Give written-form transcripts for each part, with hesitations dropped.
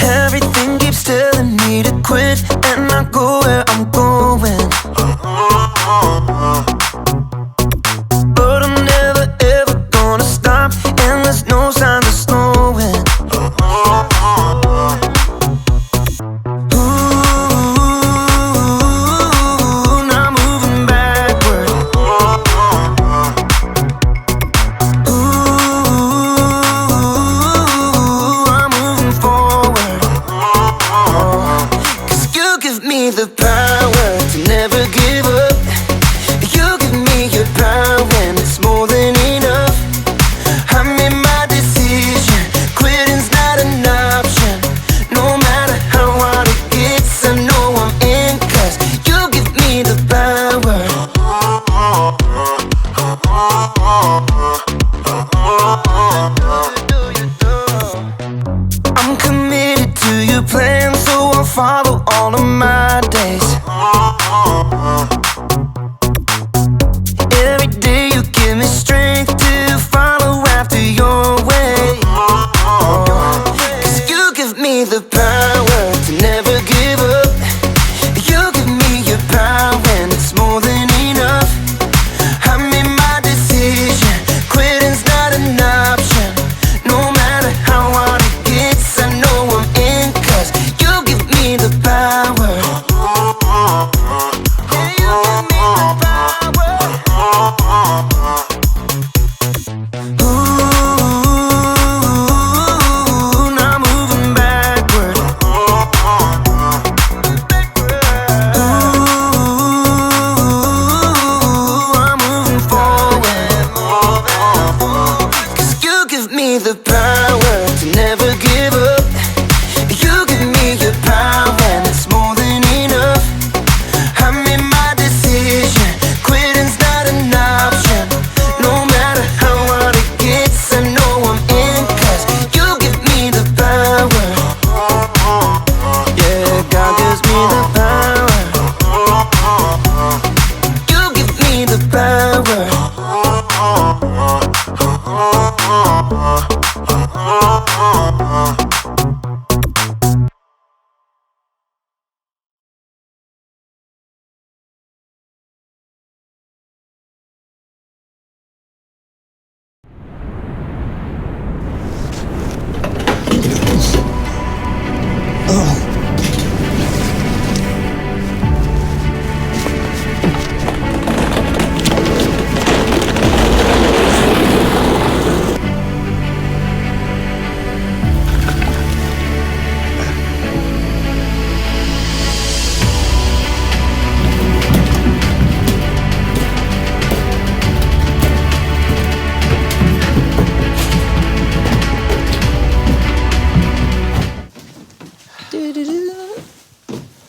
Everything keeps telling me to quit and not go where I'm going. But I'm never ever gonna stop, and there's no sign of slowing. Ooh, now moving backward. Ooh, I'm moving forward. 'Cause you give me the power to never give up. You give me your power and it's more than enough. I made my decision, quitting's not an option. No matter how hard it gets, I know I'm in, 'cause you give me the power. I'm committed to your plan, so I'll follow all of my days. Every day you give me strength to follow after your way. 'Cause you give me the power to never give up. You give me your power and it's more than enough. I made my decision, quitting's not an option. No matter how hard it gets, I know I'm in, 'cause you give me the power. Yeah, you give me the power. Ooh, now moving backward. Ooh, I'm moving forward. 'Cause you give me the power to never give up. You give me your power and it's more than enough. I made my decision, quitting's not an option. No matter how hard it gets, I know I'm in, 'cause you give me the power. Yeah, God gives me the power. You give me the power.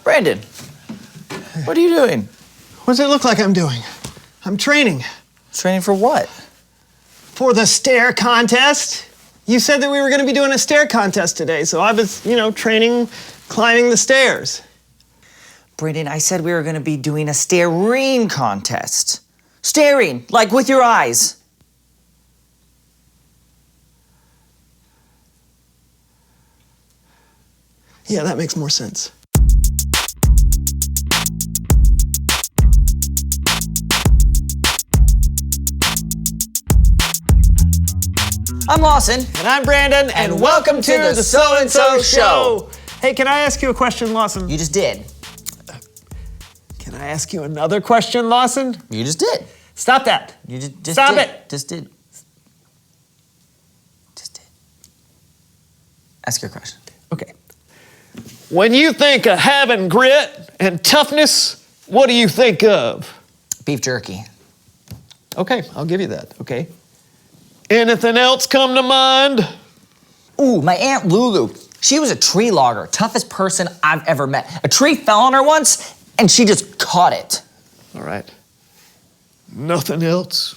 Brandon, what are you doing? What does it look like I'm doing? I'm training Training for what? for the stair contest. You said that we were going to be doing a stair contest today, so I was, training, climbing the stairs. Brandon, I said we were gonna be doing a staring contest. Staring, like with your eyes. Yeah, that makes more sense. I'm Lawson. And I'm Brandon, and welcome to the So-and-So Show. Hey, can I ask you a question, Lawson? You just did. Can I ask you another question, Lawson? You just did. Stop that. You just Stop did. it. Just did. Just did. Ask your question. Okay. When you think of having grit and toughness, what do you think of? Beef jerky. Okay, I'll give you that, okay. Anything else come to mind? Ooh, my Aunt Lulu. She was a tree logger, toughest person I've ever met. A tree fell on her once, and she just caught it. All right. Nothing else?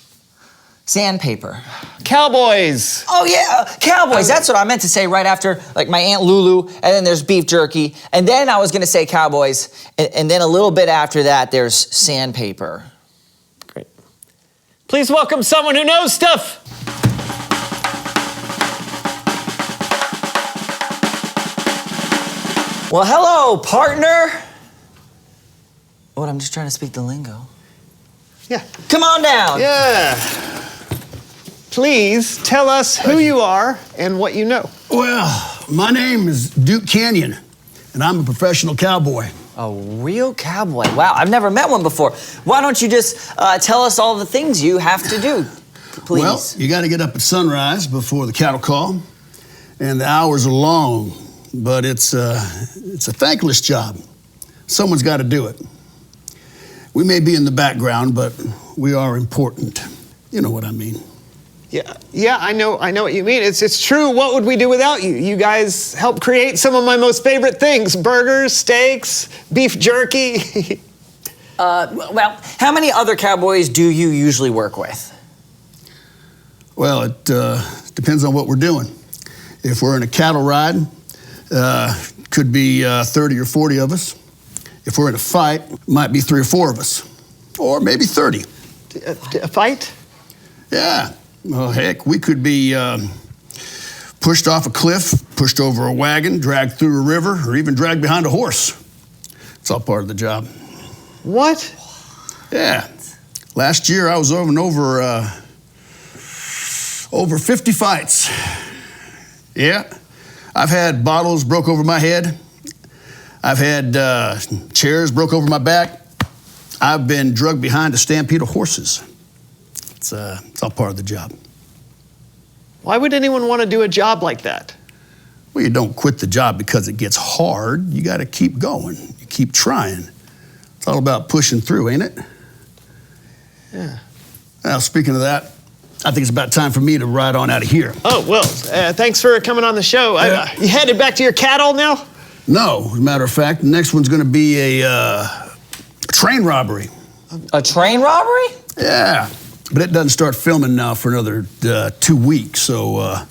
Sandpaper. Cowboys. Oh yeah, cowboys. That's what I meant to say right after, like, my Aunt Lulu, and then there's beef jerky, and then I was gonna say cowboys, and then a little bit after that, there's sandpaper. Great. Please welcome someone who knows stuff. Well, hello, partner. What, I'm just trying to speak the lingo. Yeah. Come on down. Yeah. Please tell us who you are and what you know. Well, my name is Duke Canyon, and I'm a professional cowboy. A real cowboy. Wow, I've never met one before. Why don't you just tell us all the things you have to do, please? Well, you got to get up at sunrise before the cattle call, and the hours are long, but it's a thankless job. Someone's got to do it. We may be in the background, but we are important. You know what I mean. Yeah, I know what you mean. It's true. What would we do without you? You guys help create some of my most favorite things: burgers, steaks, beef jerky. Well, how many other cowboys do you usually work with? Well, it depends on what we're doing. If we're in a cattle ride, could be 30 or 40 of us. If we're in a fight, might be 3 or 4 of us, or maybe 30. A fight? Yeah. Well, heck, we could be pushed off a cliff, pushed over a wagon, dragged through a river, or even dragged behind a horse. It's all part of the job. What? Yeah. Last year, I was over 50 fights. Yeah. I've had bottles broke over my head. I've had chairs broke over my back. I've been drugged behind a stampede of horses. It's all part of the job. Why would anyone want to do a job like that? Well, you don't quit the job because it gets hard. You got to keep going. You keep trying. It's all about pushing through, ain't it? Yeah. Now, speaking of that, I think it's about time for me to ride on out of here. Oh, well, thanks for coming on the show. You headed back to your cattle now? No, as a matter of fact, the next one's going to be a train robbery. A train robbery? Yeah, but it doesn't start filming now for another 2 weeks, so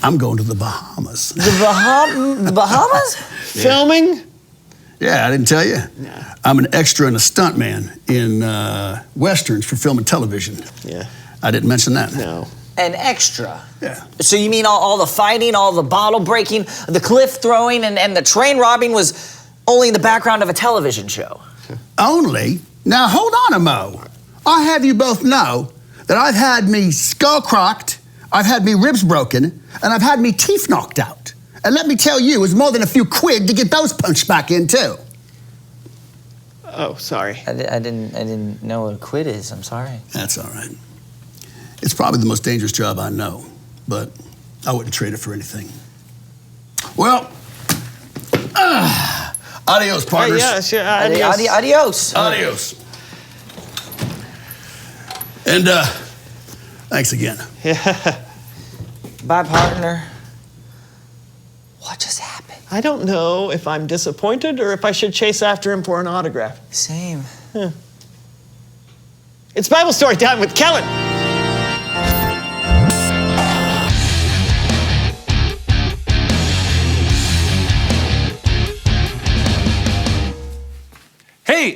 I'm going to the Bahamas. The Bahamas? Filming? Yeah, I didn't tell you. Nah. I'm an extra and a stuntman in westerns for film and television. Yeah. I didn't mention that. No. An extra. Yeah. So you mean all the fighting, all the bottle breaking, the cliff throwing, and the train robbing was only in the background of a television show? Only? Now, hold on a mo. I have you both know that I've had me skull crocked, I've had me ribs broken, and I've had me teeth knocked out. And let me tell you, it was more than a few quid to get those punched back in, too. Oh, sorry. I didn't know what a quid is. I'm sorry. That's all right. It's probably the most dangerous job I know, but I wouldn't trade it for anything. Well, adios, partners. Yeah, sure. Adios. Adios. And thanks again. Bye, partner. What just happened? I don't know if I'm disappointed or if I should chase after him for an autograph. Same. It's Bible story time with Kellen.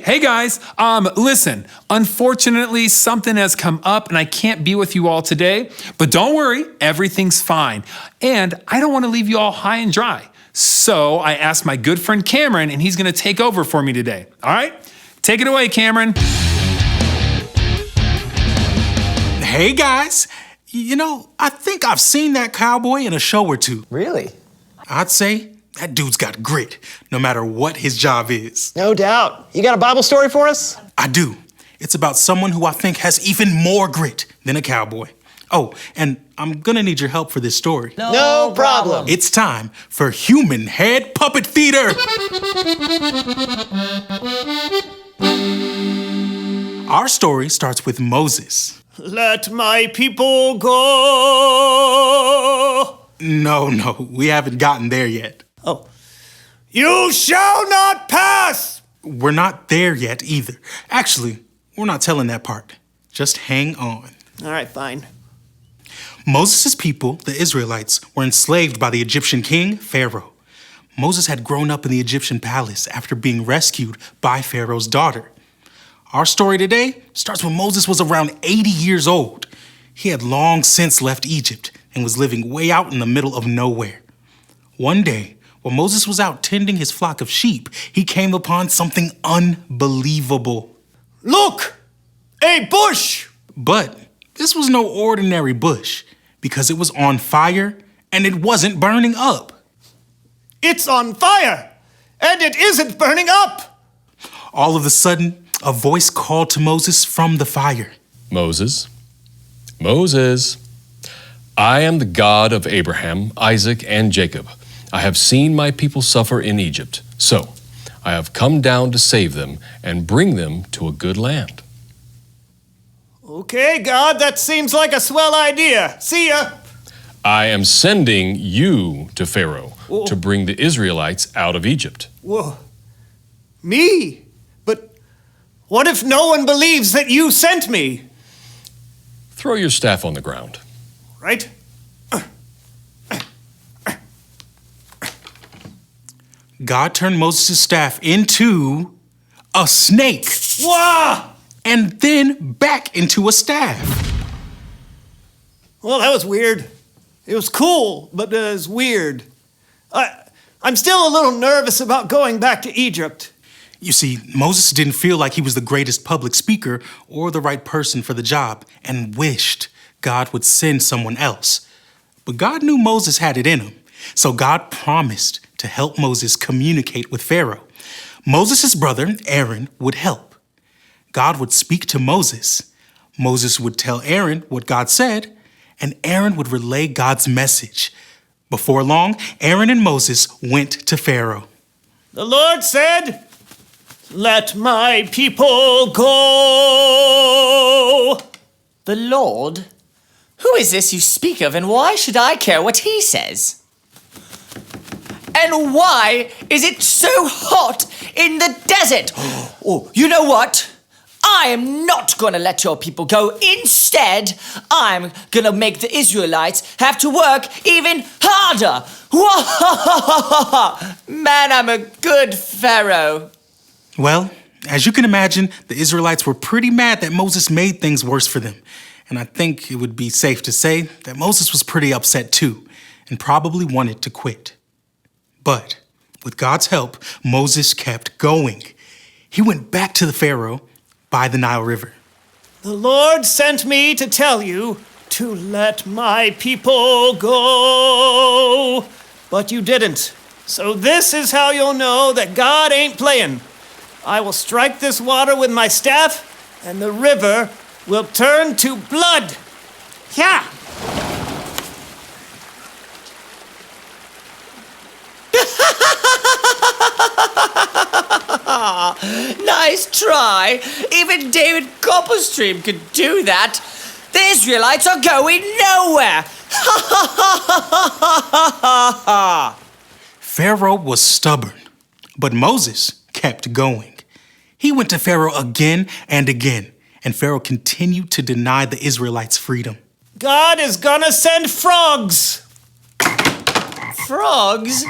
Hey guys, listen, unfortunately something has come up and I can't be with you all today, but don't worry, everything's fine. And I don't want to leave you all high and dry. So I asked my good friend Cameron and he's going to take over for me today. All right? Take it away, Cameron. Hey guys, you know, I think I've seen that cowboy in a show or two. Really? I'd say that dude's got grit, no matter what his job is. No doubt. You got a Bible story for us? I do. It's about someone who I think has even more grit than a cowboy. Oh, and I'm gonna need your help for this story. No problem. It's time for Human Head Puppet Theater. Our story starts with Moses. Let my people go. No, we haven't gotten there yet. Oh. You shall not pass. We're not there yet either. Actually, we're not telling that part. Just hang on. All right, fine. Moses' people, the Israelites, were enslaved by the Egyptian king, Pharaoh. Moses had grown up in the Egyptian palace after being rescued by Pharaoh's daughter. Our story today starts when Moses was around 80 years old. He had long since left Egypt and was living way out in the middle of nowhere. One day, while Moses was out tending his flock of sheep, he came upon something unbelievable. Look! A bush! But this was no ordinary bush because it was on fire and it wasn't burning up. It's on fire! And it isn't burning up! All of a sudden, a voice called to Moses from the fire. Moses, Moses, I am the God of Abraham, Isaac, and Jacob. I have seen my people suffer in Egypt, so I have come down to save them and bring them to a good land. Okay, God, that seems like a swell idea. See ya! I am sending you to Pharaoh to bring the Israelites out of Egypt. Whoa. Me? But what if no one believes that you sent me? Throw your staff on the ground. Right? God turned Moses' staff into a snake. Wah! And then back into a staff. Well, that was weird. It was cool, but it was weird. I'm still a little nervous about going back to Egypt. You see, Moses didn't feel like he was the greatest public speaker or the right person for the job and wished God would send someone else. But God knew Moses had it in him, so God promised to help Moses communicate with Pharaoh. Moses' brother, Aaron, would help. God would speak to Moses. Moses would tell Aaron what God said, and Aaron would relay God's message. Before long, Aaron and Moses went to Pharaoh. The Lord said, "Let my people go." The Lord? Who is this you speak of, and why should I care what he says? And why is it so hot in the desert? Oh, you know what? I am not gonna let your people go. Instead, I'm gonna make the Israelites have to work even harder. Man, I'm a good Pharaoh. Well, as you can imagine, the Israelites were pretty mad that Moses made things worse for them. And I think it would be safe to say that Moses was pretty upset too, and probably wanted to quit. But with God's help, Moses kept going. He went back to the Pharaoh by the Nile River. The Lord sent me to tell you to let my people go. But you didn't. So this is how you'll know that God ain't playing. I will strike this water with my staff, and the river will turn to blood. Yeah. Nice try. Even David Copperstream could do that. The Israelites are going nowhere. Pharaoh was stubborn, but Moses kept going. He went to Pharaoh again and again, and Pharaoh continued to deny the Israelites freedom. God is gonna send frogs. Frogs?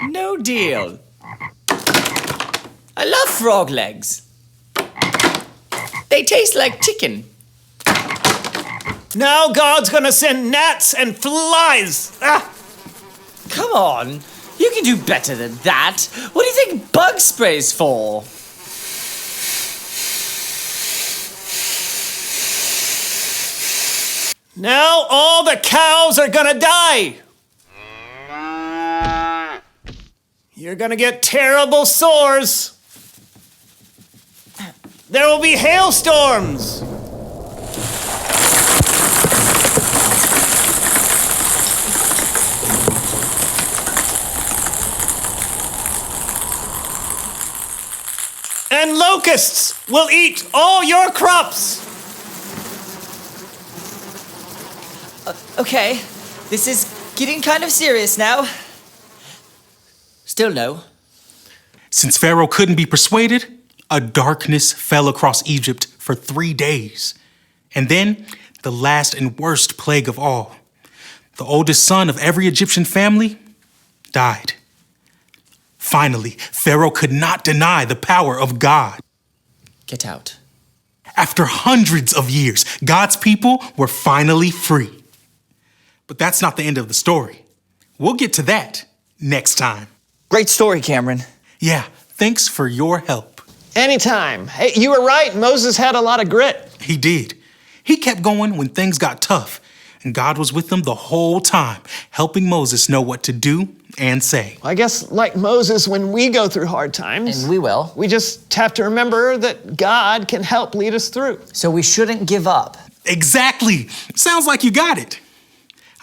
No deal. I love frog legs. They taste like chicken. Now God's gonna send gnats and flies. Ah. Come on. You can do better than that. What do you think bug spray's for? Now all the cows are gonna die. You're gonna get terrible sores. There will be hailstorms. And locusts will eat all your crops. Okay, this is getting kind of serious now. Still no. Since Pharaoh couldn't be persuaded, a darkness fell across Egypt for 3 days. And then the last and worst plague of all. The oldest son of every Egyptian family died. Finally, Pharaoh could not deny the power of God. get out. After hundreds of years, God's people were finally free. But that's not the end of the story. We'll get to that next time. Great story, Cameron. Yeah, thanks for your help. Anytime. Hey, you were right. Moses had a lot of grit. He did. He kept going when things got tough, and God was with him the whole time, helping Moses know what to do and say. I guess, like Moses, when we go through hard times, And we will. we just have to remember that God can help lead us through. So we shouldn't give up. Exactly. Sounds like you got it.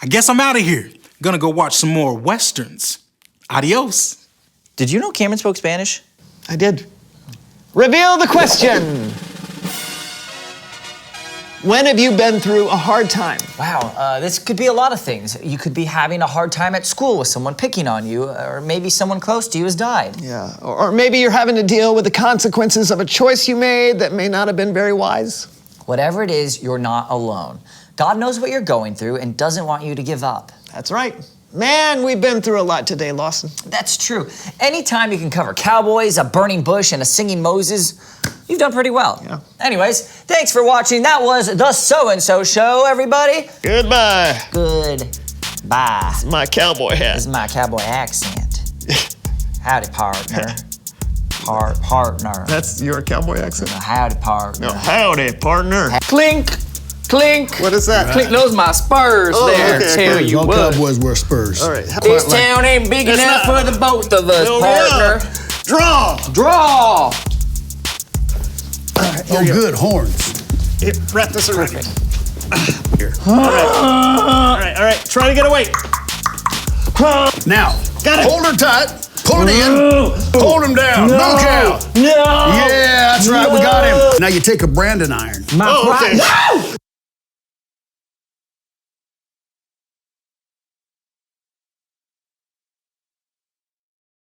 I guess I'm out of here. Gonna go watch some more Westerns. Adios. Did you know Cameron spoke Spanish? I did. Reveal the question. When have you been through a hard time? Wow, this could be a lot of things. You could be having a hard time at school with someone picking on you, or maybe someone close to you has died. Yeah, or maybe you're having to deal with the consequences of a choice you made that may not have been very wise. Whatever it is, you're not alone. God knows what you're going through and doesn't want you to give up. That's right. Man, we've been through a lot today, Lawson. That's true. Anytime you can cover cowboys, a burning bush, and a singing Moses, you've done pretty well. Yeah. Anyways, thanks for watching. That was the So-and-So Show, everybody. Goodbye. Goodbye. My cowboy hat. This is my cowboy accent. Howdy, partner. Partner. That's your cowboy accent? Howdy, partner. No, howdy, partner. Clink, clink. What is that? Clink, those my spurs there. okay, Tell okay. you All what. cowboys wear spurs. All right. This town ain't big It's enough not. for the both of us, Fill me up. partner. Draw. Draw. Oh, good horns. Here, wrap this around here. Here. All right. Try to get away. Now, Got it. hold her tight. Pull it in. Hold him down. No cow. No. Yeah, that's right. We got him. Now you take a branding iron. Oh, okay.